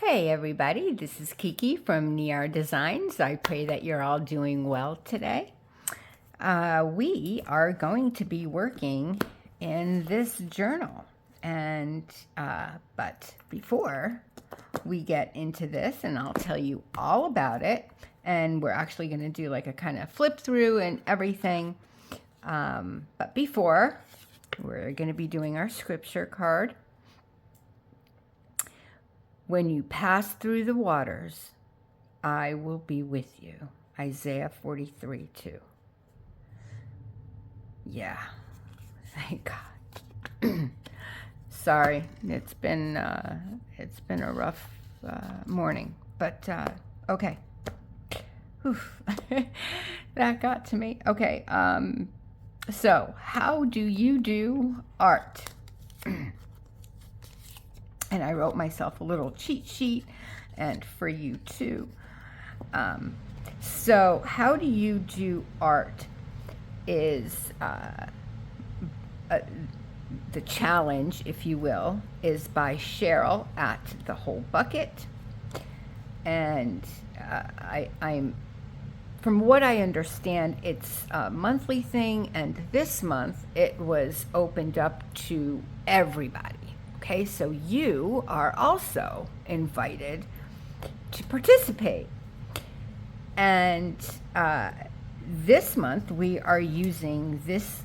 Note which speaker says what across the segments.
Speaker 1: Hey everybody, this is Kiki from Niar Designs. I pray that you're all doing well today. We are going to be working in this journal, but before we get into this, and I'll tell you all about it, and we're actually going to do like a kind of flip through and everything. But before, we're going to be doing our scripture card. When you pass through the waters, I will be with you. Isaiah 43:2. Yeah, thank God. Sorry, it's been a rough morning, but okay. That got to me. Okay, so how do you do art? And I wrote myself a little cheat sheet, and for you too. So how do you do art is the challenge, if you will, is by Cheryl at The Whole Bucket. And I'm from what I understand, it's a monthly thing, and this month it was opened up to everybody. Okay, so you are also invited to participate. And this month we are using this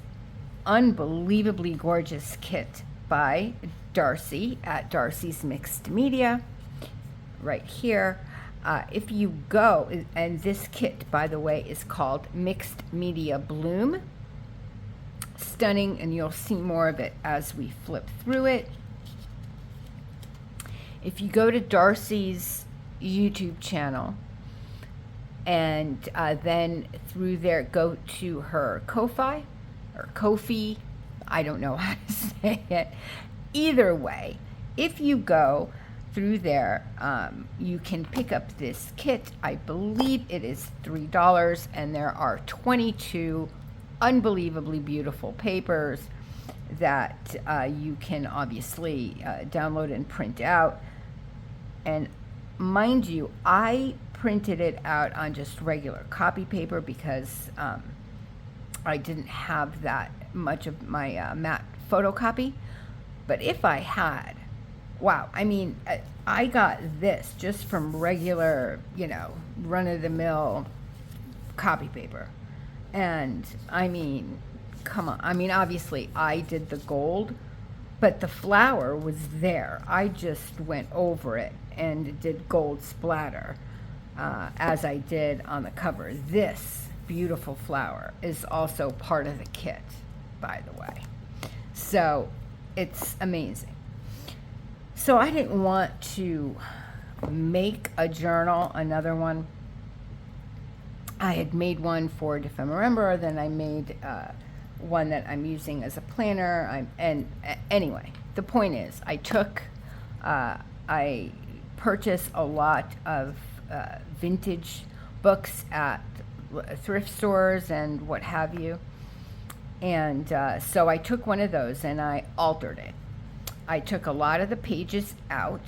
Speaker 1: unbelievably gorgeous kit by Darcy at Darcy's Mixed Media, right here. If you go, and this kit, by the way, is called Mixed Media Bloom. Stunning, and you'll see more of it as we flip through it. If you go to Darcy's YouTube channel and then through there go to her Ko-fi or Ko-fi, I don't know how to say it. Either way, if you go through there, you can pick up this kit. I believe it is $3, and there are 22 unbelievably beautiful papers that you can obviously download and print out. And mind you, I printed it out on just regular copy paper because I didn't have that much of my matte photocopy. But if I had, wow, I mean, I got this just from regular, run-of-the-mill copy paper. And I mean, come on. I mean, obviously I did the gold, but the flower was there. I just went over it and did gold splatter as I did on the cover. This beautiful flower is also part of the kit, by the way. So it's amazing. So I didn't want to make a journal, another one. I had made one for Ephemerimber, then I made one that I'm using as a planner. Anyway, the point is, I purchase a lot of vintage books at thrift stores and what have you. And so I took one of those and I altered it. I took a lot of the pages out,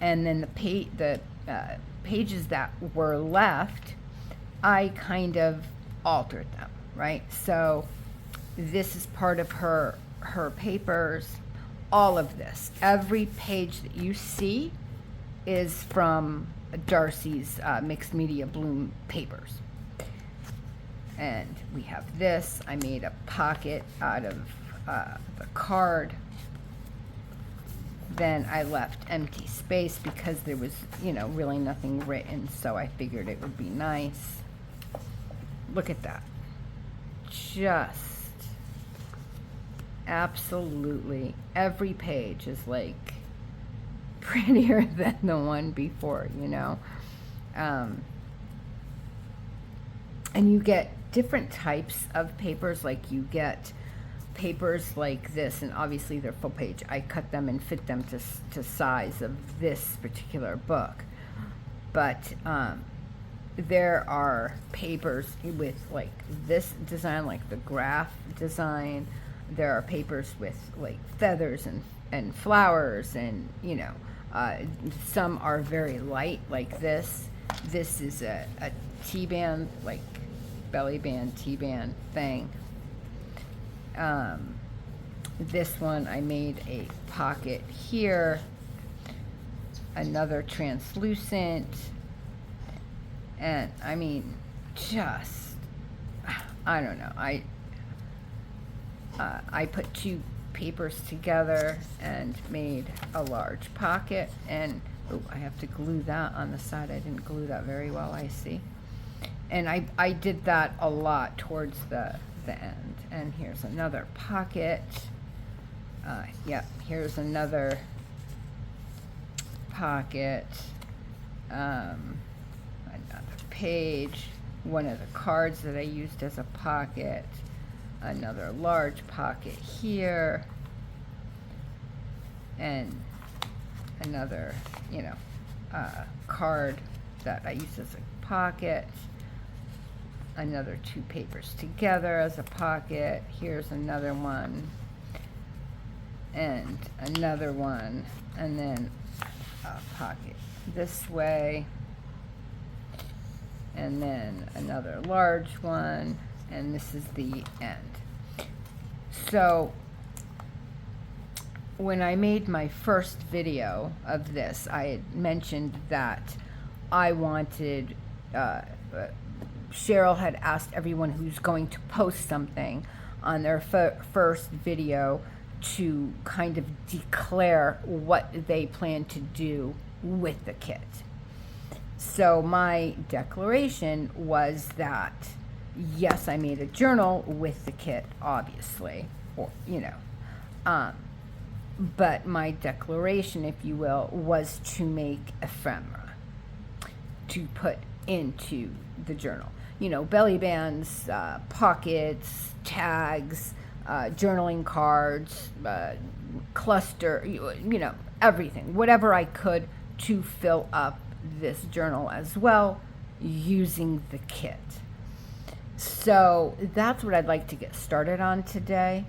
Speaker 1: and then the pages that were left, I kind of altered them, right? So this is part of her papers. All of this, every page that you see is from Darcy's Mixed Media Bloom papers. And we have this. I made a pocket out of the card. Then I left empty space because there was, really nothing written, so I figured it would be nice. Look at that. Just absolutely every page is like prettier than the one before, and you get different types of papers. Like you get papers like this, and obviously they're full page. I cut them and fit them to size of this particular book. But there are papers with like this design, like the graph design. There are papers with like feathers and flowers, and Some are very light, like this. This is a T-band, like belly band, T-band thing. This one I made a pocket here, another translucent, and I mean, just, I don't know, I put two papers together and made a large pocket, and oh, I have to glue that on the side. I didn't glue that very well, I see. And I did that a lot towards the end. And here's another pocket. Yep, here's another pocket. Another page. One of the cards that I used as a pocket. Another large pocket here. And another, card that I used as a pocket. Another two papers together as a pocket. Here's another one, and another one, and then a pocket this way, and then another large one, and this is the end. So when I made my first video of this, I had mentioned that I wanted Cheryl had asked everyone who's going to post something on their first video to kind of declare what they plan to do with the kit. So my declaration was that, yes, I made a journal with the kit, obviously, or, but my declaration, if you will, was to make ephemera to put into the journal. Belly bands, pockets, tags, journaling cards, cluster, everything, whatever I could to fill up this journal as well using the kit. So that's what I'd like to get started on today.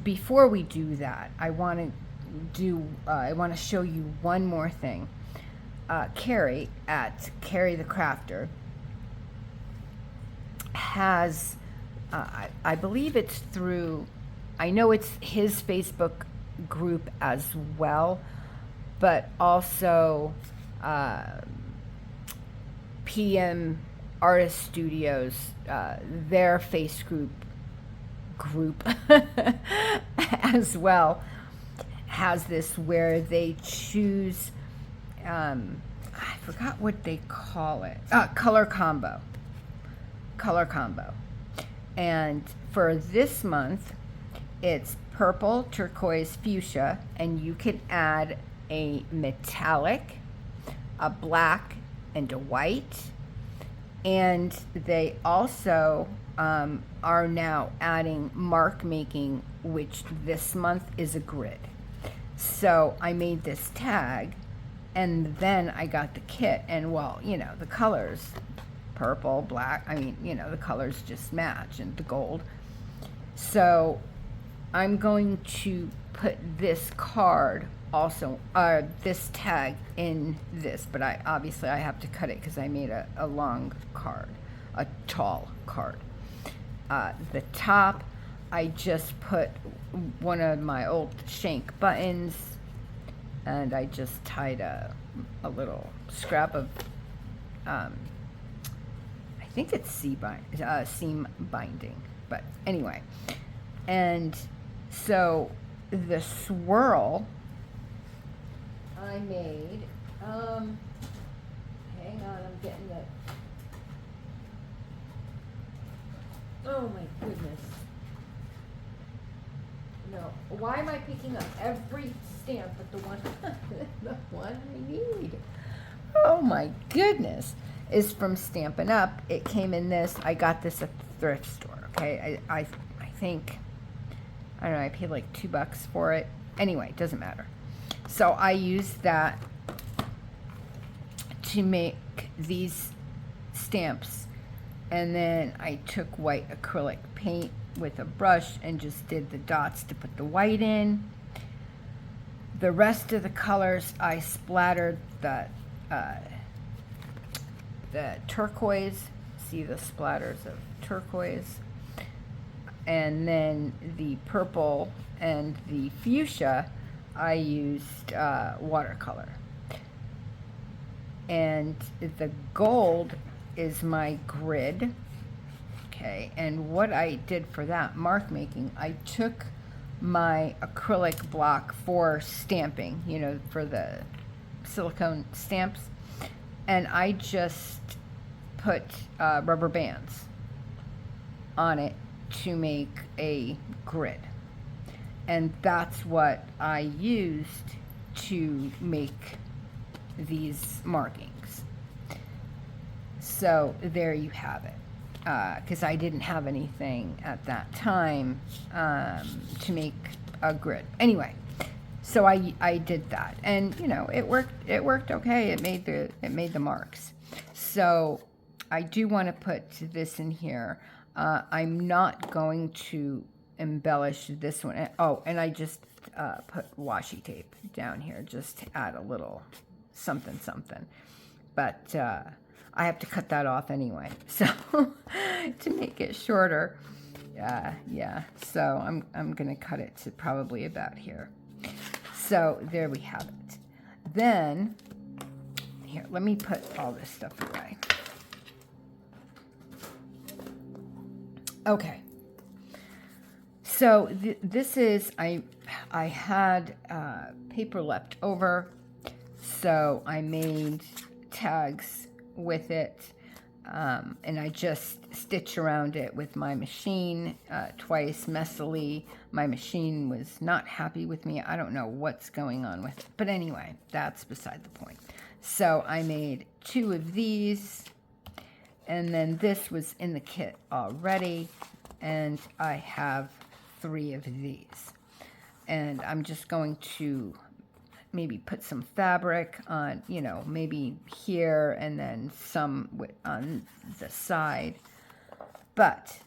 Speaker 1: Before we do that, I want to show you one more thing. Carrie at Carrie the Crafter has, I believe it's through, I know it's his Facebook group as well, but also PM Artist Studios, their Facebook group as well has this where they choose, I forgot what they call it, color combo. And for this month, it's purple, turquoise, fuchsia, and you can add a metallic, a black, and a white. And they also are now adding mark making, which this month is a grid. So I made this tag, and then I got the kit, and well, the colors, purple, black, the colors just match, and the gold. So I'm going to put this card also, this tag in this, but I have to cut it because I made a long card, a tall card. The top, I just put one of my old shank buttons, and I just tied a little scrap of, I think it's seam binding, but anyway. And so the swirl I made, hang on, I'm getting the, oh my goodness. No, why am I picking up every stamp but the one, the one I need? Oh my goodness. Is from Stampin' Up. It came in this. I got this at the thrift store, okay? I think, I don't know, I paid like $2 for it. Anyway, it doesn't matter. So I used that to make these stamps. And then I took white acrylic paint with a brush and just did the dots to put the white in. The rest of the colors, I splattered the turquoise. See the splatters of turquoise. And then the purple and the fuchsia, I used watercolor. And the gold is my grid. Okay, and what I did for that mark making, I took my acrylic block for stamping, you know, for the silicone stamps, and I just put rubber bands on it to make a grid. And that's what I used to make these markings. So there you have it. Because I didn't have anything at that time to make a grid. Anyway, so I did that, and you know, it worked okay. It made the marks. So I do want to put this in here. I'm not going to embellish this one. Oh, and I just put washi tape down here just to add a little something. But I have to cut that off anyway, so to make it shorter. Yeah, so I'm gonna cut it to probably about here. So there we have it. Then, here, let me put all this stuff away. Okay. So this is, I had paper left over, so I made tags with it, and I just stitch around it with my machine twice messily. My machine was not happy with me. I don't know what's going on with it, but anyway, that's beside the point. So I made 2 of these, and then this was in the kit already, and I have 3 of these, and I'm just going to maybe put some fabric on, you know, maybe here and then some on the side. But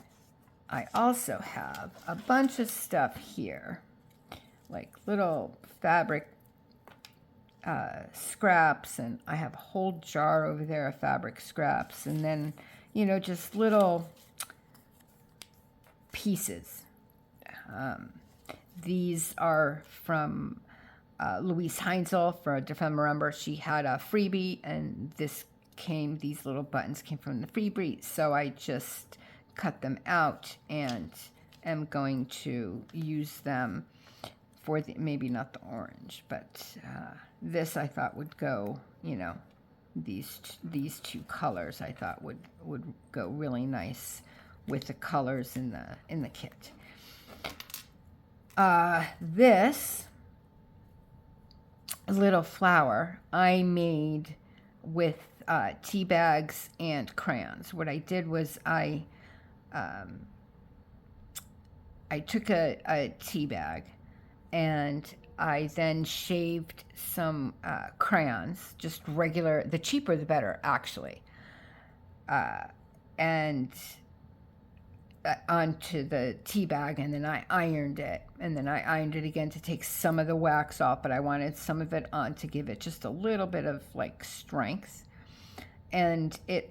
Speaker 1: I also have a bunch of stuff here, like little fabric scraps, and I have a whole jar over there of fabric scraps, and then, you know, just little pieces. These are from Louise Heinzel for Ephemerimber. She had a freebie, and these little buttons came from the freebie, so I just cut them out and am going to use them for maybe not the orange, but this I thought would go, you know, these 2 colors I thought would go really nice with the colors in the kit. This little flower I made with tea bags and crayons. What I did was I took a tea bag, and I then shaved some crayons, just regular, the cheaper the better, actually, and onto the tea bag, and then I ironed it, and then I ironed it again to take some of the wax off, but I wanted some of it on to give it just a little bit of like strength. And it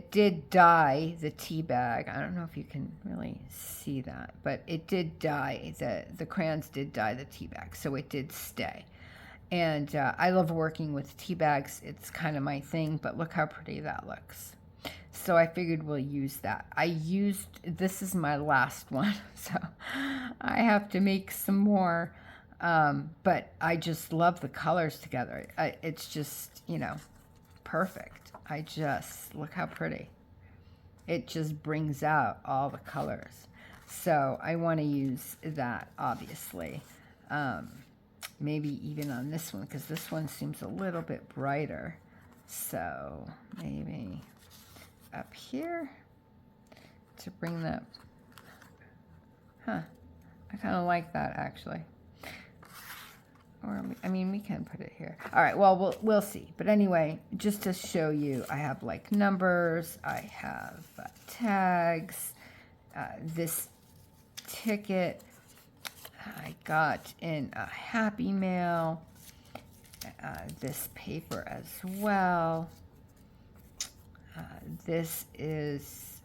Speaker 1: did dye the tea bag. I don't know if you can really see that, but it did dye, the crayons did dye the tea bag, so it did stay. And I love working with tea bags. It's kind of my thing, but look how pretty that looks. So I figured we'll use that. This is my last one, so I have to make some more. But I just love the colors together. It's just, you know, perfect. Look how pretty. It just brings out all the colors. So I want to use that, obviously. Maybe even on this one, because this one seems a little bit brighter. So maybe up here to bring that. I kind of like that, actually. Or, I mean, we can put it here. All right, well, we'll see. But anyway, just to show you, I have like numbers, I have tags, this ticket I got in a Happy Mail this paper as well. This is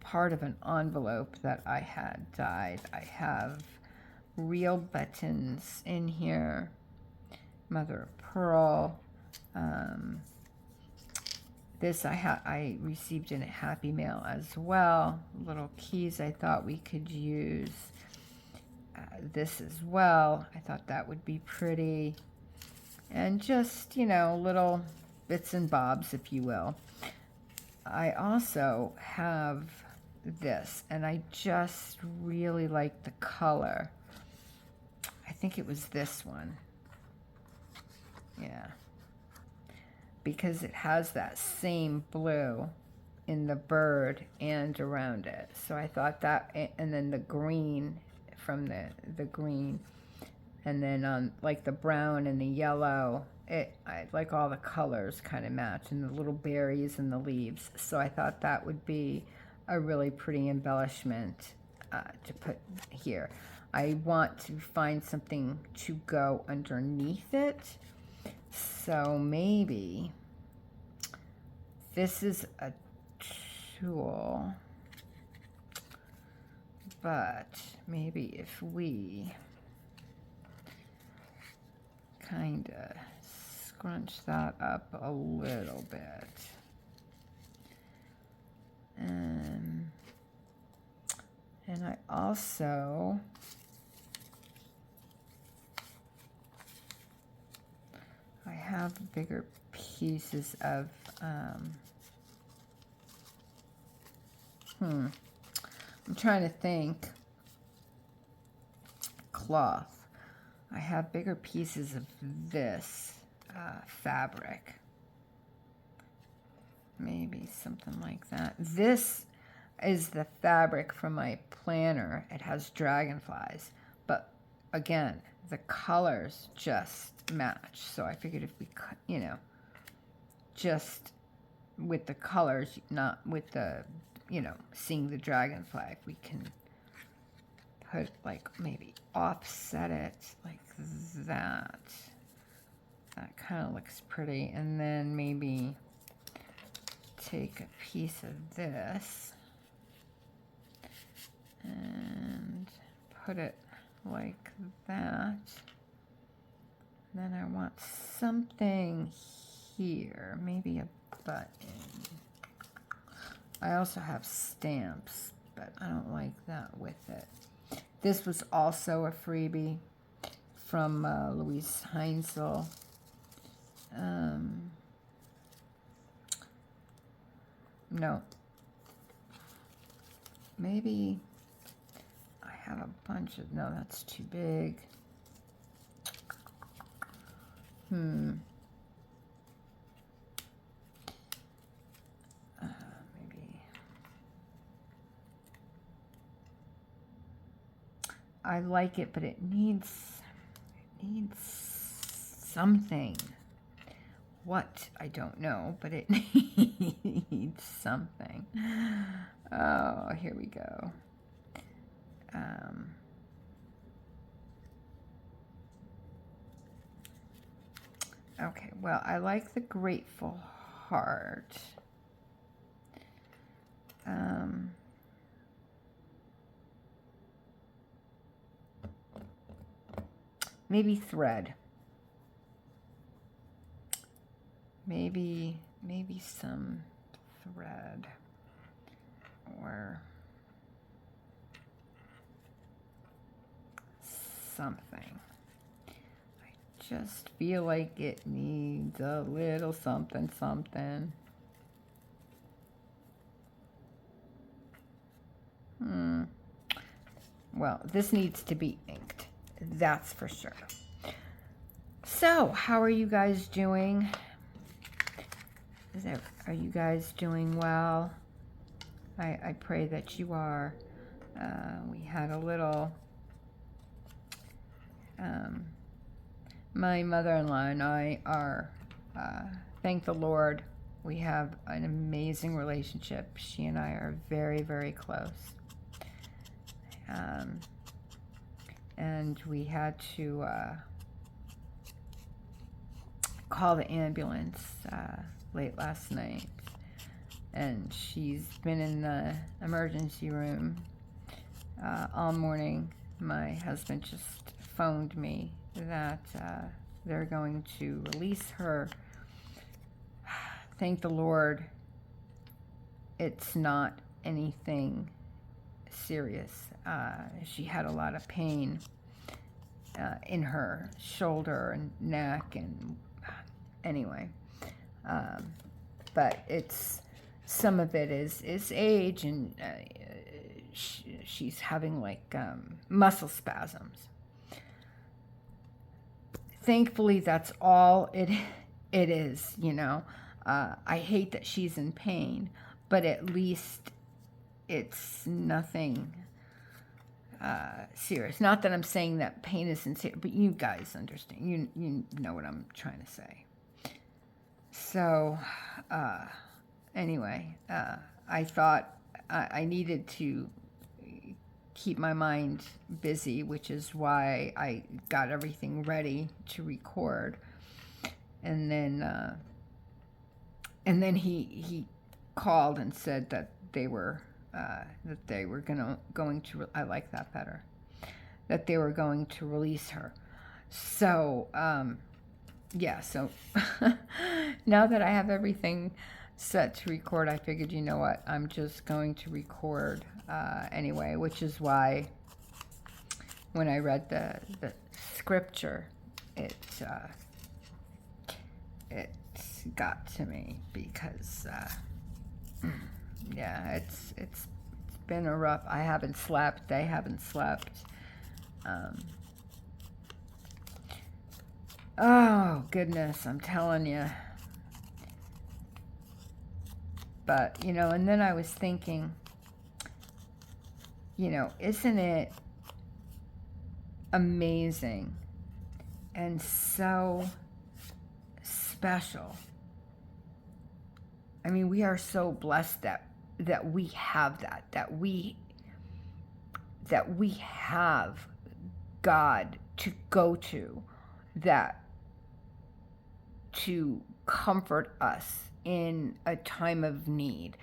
Speaker 1: part of an envelope that I had dyed. I have real buttons in here, mother of pearl. This I received in a Happy Mail as well. Little keys I thought we could use. This as well. I thought that would be pretty. And just, you know, little bits and bobs, if you will. I also have this, and I just really like the color. I think it was this one. Yeah. Because it has that same blue in the bird and around it. So I thought that, and then the green from the green, and then on like the brown and the yellow, I like all the colors kind of match, and the little berries and the leaves. So I thought that would be a really pretty embellishment to put here. I want to find something to go underneath it. So maybe this is a tool, but maybe if we kind of scrunch that up a little bit. And I also have bigger pieces of I'm trying to think. Cloth. I have bigger pieces of this fabric. Maybe something like that. This is the fabric from my planner. It has dragonflies, but again, the colors just match. So I figured if we cut, you know, just with the colors, not with the, you know, seeing the dragonfly, if we can put, like, maybe offset it like that. That kind of looks pretty. And then maybe take a piece of this and put it like that. Then I want something here, maybe a button. I also have stamps, but I don't like that with it. This was also a freebie from Louise Heinzel. No. Maybe I have a bunch of, no, that's too big. Maybe I like it, but it needs something. What? I don't know, but it needs something. Oh, here we go. Okay, well, I like the Grateful Heart. Maybe thread. Maybe some thread or something. I just feel like it needs a little something. Well, this needs to be inked. That's for sure. So, how are you guys doing? Are you guys doing well? I pray that you are. We had a little... my mother-in-law and I are, thank the Lord, we have an amazing relationship. She and I are very, very close. And we had to call the ambulance late last night. And she's been in the emergency room all morning. My husband just phoned me that they're going to release her. Thank the Lord, it's not anything serious. She had a lot of pain in her shoulder and neck, and anyway, but it's some of it is age, and she's having like muscle spasms. Thankfully, that's all it is, you know. I hate that she's in pain, but at least it's nothing serious. Not that I'm saying that pain isn't serious, but you guys understand. You know what I'm trying to say. So, anyway, I thought I needed to keep my mind busy, which is why I got everything ready to record. And then he called and said that they were going to. I like that better. That they were going to release her. So yeah. So now that I have everything set to record, I figured, you know what, I'm just going to record anyway, which is why when I read the scripture, it got to me, because yeah, it's been a rough. I haven't slept. They haven't slept. Oh goodness, I'm telling you. But, you know, and then I was thinking, you know, isn't it amazing and so special? I mean, we are so blessed that we have that we have God to go to, that to comfort us in a time of need.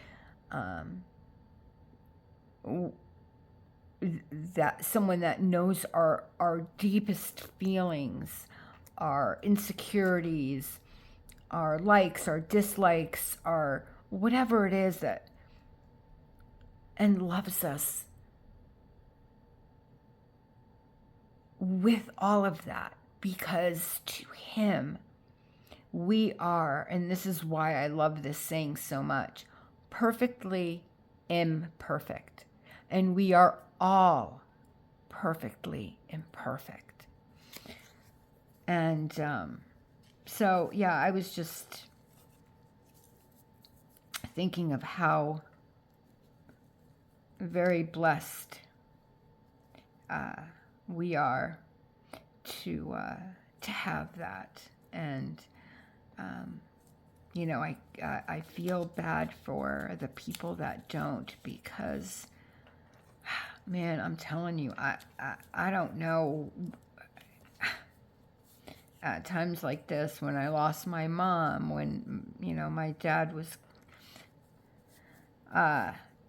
Speaker 1: That someone that knows our deepest feelings, our insecurities, our likes, our dislikes, our whatever it is, that, and loves us with all of that, because to him we are, and this is why I love this saying so much, perfectly imperfect. And we are all perfectly imperfect. And so, yeah, I was just thinking of how very blessed we are to have that. And you know, I feel bad for the people that don't, because, man, I'm telling you, I don't know. At times like this, when I lost my mom, when, you know, my dad was,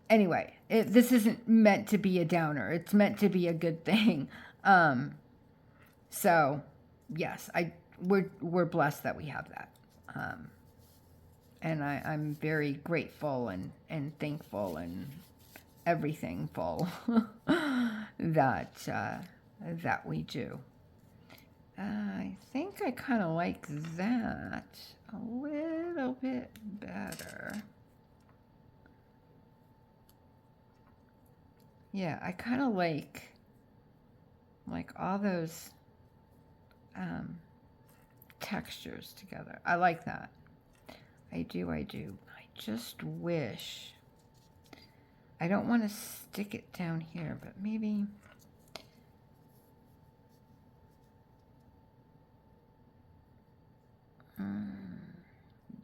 Speaker 1: anyway, this isn't meant to be a downer. It's meant to be a good thing. So yes, we're blessed that we have that. And I'm very grateful and thankful and everything full that we do. I think I kind of like that a little bit better. Yeah, I kind of like all those textures together. I like that. I do. I just wish, I don't want to stick it down here, but maybe,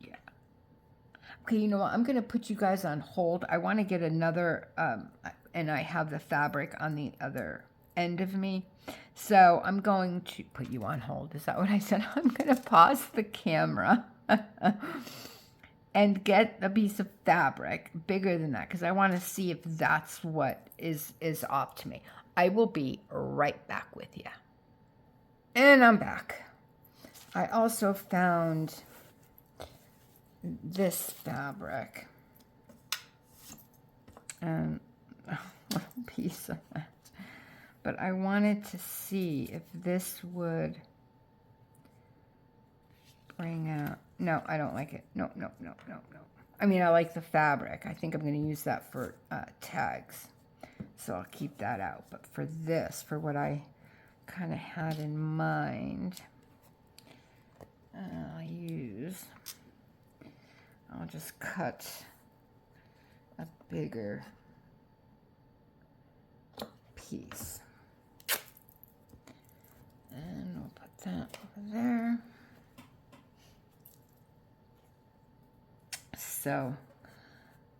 Speaker 1: yeah. Okay, you know what? I'm going to put you guys on hold. I want to get another, and I have the fabric on the other end of me. So I'm going to put you on hold. Is that what I said? I'm going to pause the camera and get a piece of fabric bigger than that because I want to see if that's what is off to me. I will be right back with you. And I'm back. I also found this fabric. And a little piece of it. But I wanted to see if this would bring out... No, I don't like it. No. I mean, I like the fabric. I think I'm going to use that for tags. So I'll keep that out. But for this, for what I kind of had in mind, I'll just cut a bigger piece. And we'll put that over there. So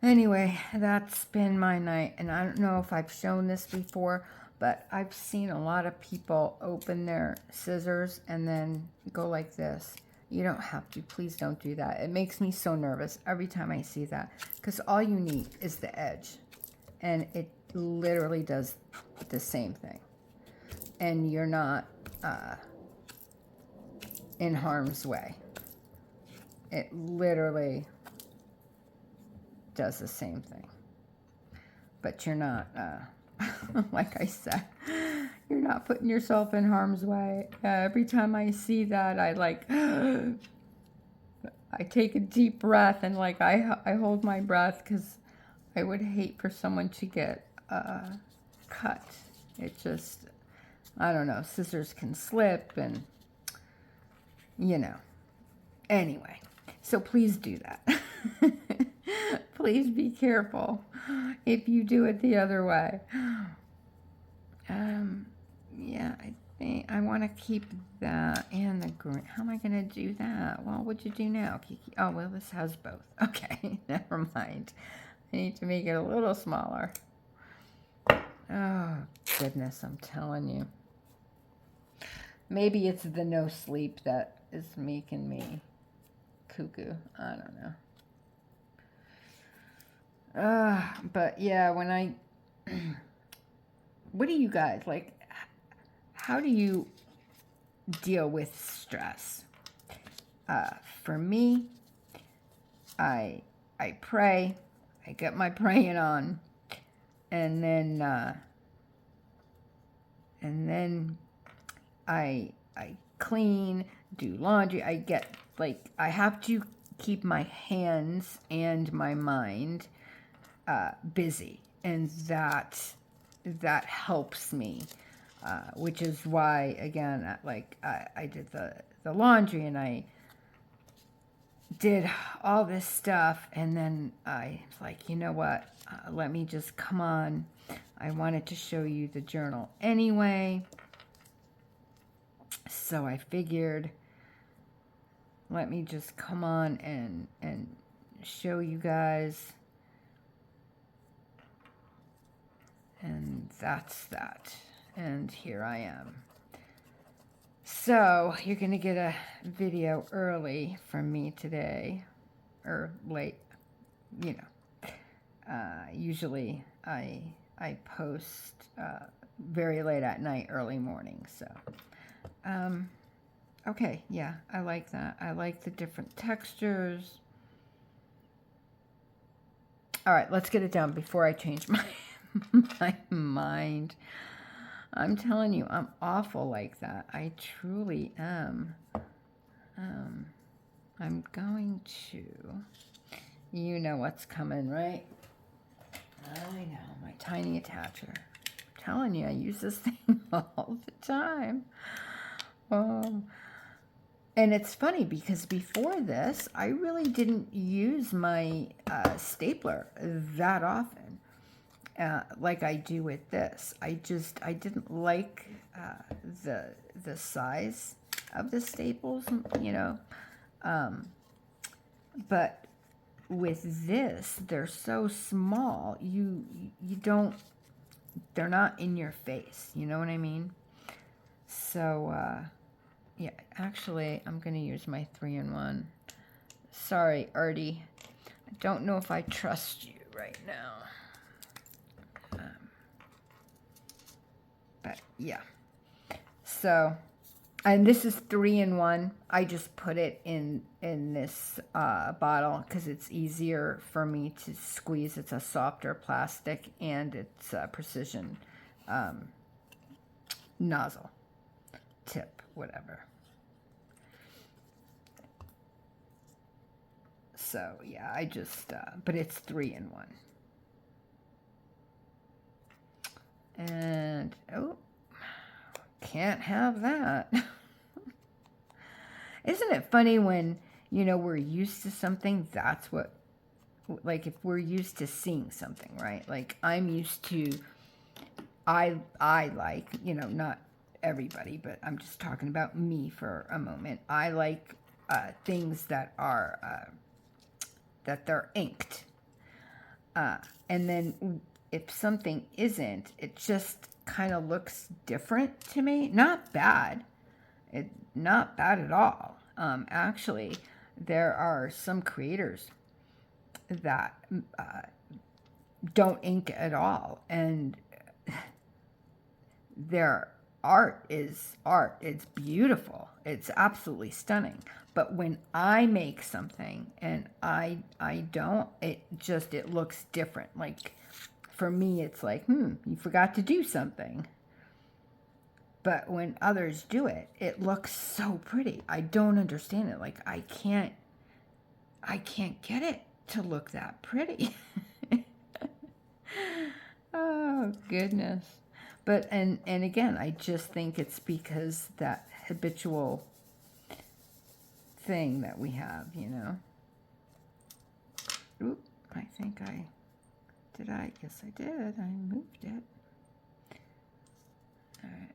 Speaker 1: anyway, that's been my night. And I don't know if I've shown this before, but I've seen a lot of people open their scissors and then go like this. You don't have to. Please don't do that. It makes me so nervous every time I see that. Because all you need is the edge. And it literally does the same thing. And you're not in harm's way. It literally does the same thing. But you're not, like I said, you're not putting yourself in harm's way. Every time I see that, I like, I take a deep breath and like I hold my breath because I would hate for someone to get cut. It just, I don't know, scissors can slip and, you know. Anyway, so please do that. Please be careful if you do it the other way. Yeah, I think I want to keep that and the green. How am I going to do that? Well, what'd you do now, Kiki? Oh, well, this has both. Okay, never mind. I need to make it a little smaller. Oh, goodness, I'm telling you. Maybe it's the no sleep that is making me cuckoo. I don't know. But yeah, when I... what do you guys, like, how do you deal with stress? For me, I pray, I get my praying on, and then I clean, do laundry. I get, like, I have to keep my hands and my mind busy, and that helps me, which is why, again, like, I did the laundry, and I did all this stuff, and then I was like, you know what, let me just come on. I wanted to show you the journal anyway, so I figured, let me just come on and show you guys. And that's that. And here I am. So you're going to get a video early from me today. Or late, you know. Usually I post very late at night, early morning. So, okay, yeah, I like that. I like the different textures. All right, let's get it down before I change my mind. I'm telling you, I'm awful like that. I truly am. I'm going to... You know what's coming, right? I know, my tiny attacher. I'm telling you, I use this thing all the time. And it's funny because before this, I really didn't use my stapler that often. Like I do with this. I didn't like the size of the staples, you know. But with this, they're so small. You don't they're not in your face. You know what I mean? So, yeah, actually, I'm going to use my 3-in-1. Sorry, Artie. I don't know if I trust you right now. But, yeah. So, and this is 3-in-1. I just put it in this bottle because it's easier for me to squeeze. It's a softer plastic and it's a precision nozzle tip, whatever. So yeah, I just but it's 3-in-1. And oh, can't have that. Isn't it funny when, you know, we're used to something, that's what, like if we're used to seeing something, right? Like I'm used to, I like, you know, not everybody, but I'm just talking about me for a moment. I like things that are, that they're inked. And then if something isn't, it just kind of looks different to me. Not bad. Not bad at all. Actually, there are some creators that don't ink at all, and their art is art. It's beautiful. It's absolutely stunning. But when I make something and I don't, it looks different. Like for me, it's like, you forgot to do something. But when others do it, it looks so pretty. I don't understand it. Like I can't get it to look that pretty. Oh goodness. But and again, I just think it's because that habitual thing that we have, you know. Oop, I think yes I did. I moved it. All right.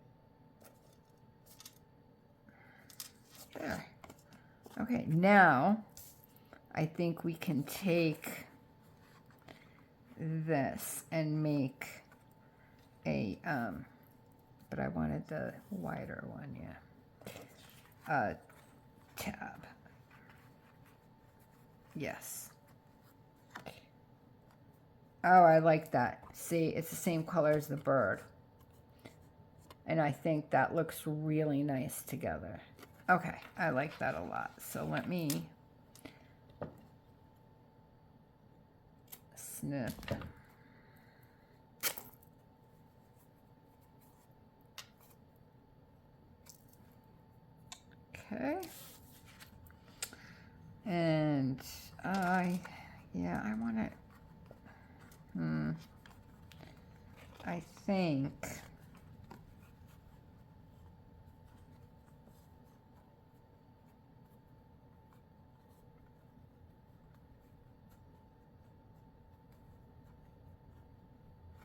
Speaker 1: There. Okay, now I think we can take this and make a, but I wanted the wider one, yeah. Tab. Yes. Oh, I like that. See, it's the same color as the bird. And I think that looks really nice together. Okay, I like that a lot. So let me snip. Okay. And I want it.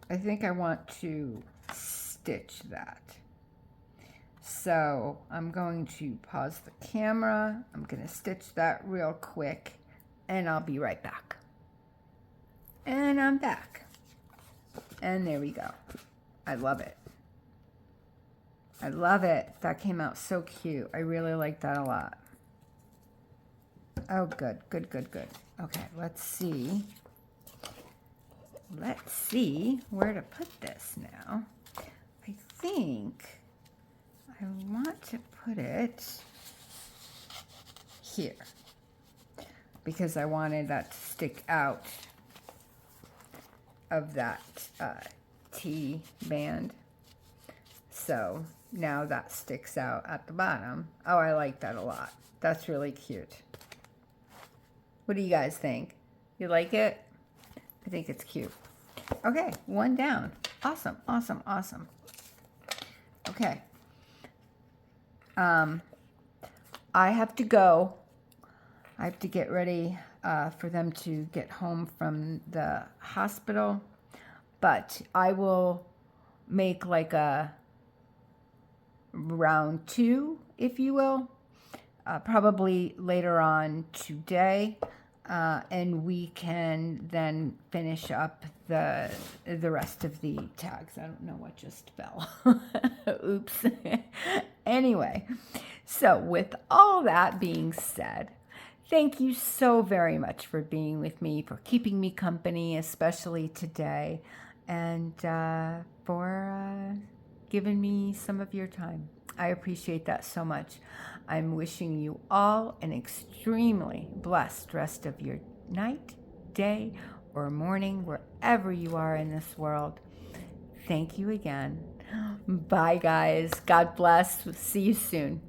Speaker 1: I think I want to stitch that. So I'm going to pause the camera. I'm going to stitch that real quick and I'll be right back. And I'm back. And there we go. I love it. I love it. That came out so cute. I really like that a lot. Oh, good, good, good, good. Okay, let's see. Let's see where to put this now. I think I want to put it here because I wanted that to stick out of that T band. So now that sticks out at the bottom. Oh, I like that a lot. That's really cute. What do you guys think? You like it? I think it's cute. Okay, one down. Awesome, awesome, awesome. Okay. I have to go. I have to get ready for them to get home from the hospital. But I will make like a round 2, if you will. Probably later on today. and we can then finish up the rest of the tags. I don't know what just fell. Oops. Anyway, so with all that being said, thank you so very much for being with me, for keeping me company, especially today, and for giving me some of your time. I appreciate that so much. I'm wishing you all an extremely blessed rest of your night, day, or morning, wherever you are in this world. Thank you again. Bye, guys. God bless. See you soon.